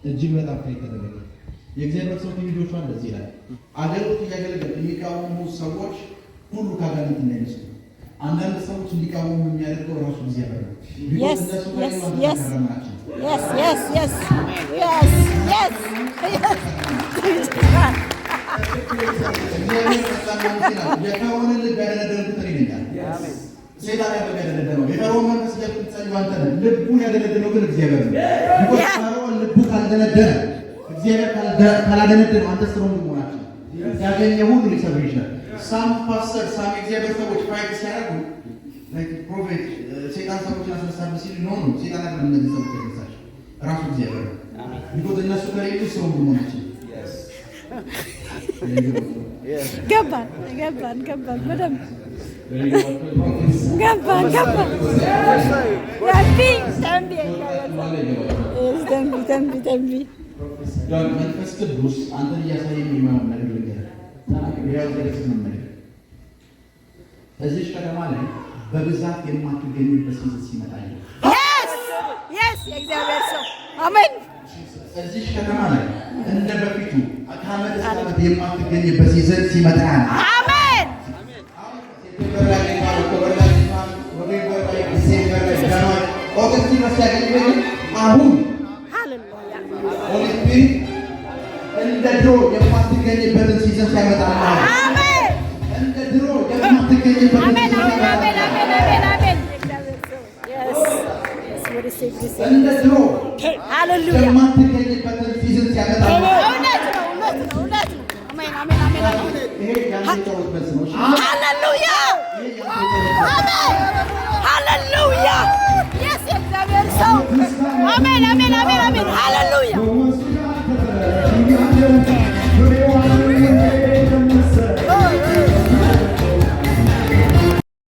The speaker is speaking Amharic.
እጅግ በጣም ከተደረገ የእግዚአብሔር ሰው ቪዲዮቹ እንደዚህ ይላል። አገልግሎት እያገለገለ የሚቃወሙ ሰዎች ሁሉ ካጋንንት እንዳይመስሉ አንዳንድ ሰዎች እንዲቃወሙ የሚያደርገው ራሱ እግዚአብሔር ነው። Yes. ሰይጣን ያደረገው የፈርዖን መንፈስ ያጥንጸው አንተ ነህ። ልቡን ያደረገው ግን እግዚአብሔር ነው። ፈርዖን ልቡ ካልደነደነ እግዚአብሔር ካላደነደነ አንተ ስሩን ሆናችሁ ያገኘ ሁሉ ሊሰብር ይችላል። ሳም ፓስተር ሳም እግዚአብሔር ሰዎች ፋይት ሲያደርጉ ላይክ ፕሮፌት ሰይጣን ሰዎችን አስነሳብ ሲል ነው ሰይጣን አይደለም እነዚህ ሰዎች ተነሳቸው ራሱ እግዚአብሔር ነው። ቢኮዝ እነሱ ከሌሉ ስሩን ሆናችሁ ገባን በደምብ ገባን ተንቢ መንፈስ ቅዱስ አንተን እያሳየኝ የማይሆን ነገር ልንገርህ። እዚህ ከተማ ላይ በብዛት የማትገኝበት ሲዝን ሲመጣ የእግዚአብሔር ሰው አሜን። እዚህ ከተማ ላይ እንደ በፊቱ ከዓመት እስከ ዓመት የማትገኝበት ሲዝን ሲመጣ አሜን። አሁን እንደ ድሮ የማትገኝበትን ሲዝን ሲያመጣ እንደ ድሮ የማትገኝበትን እንደ ድሮ የማትገኝበትን ሲዝን ሲያመጣ ሃሌሉያ! የእግዚአብሔር ሰው አሜን።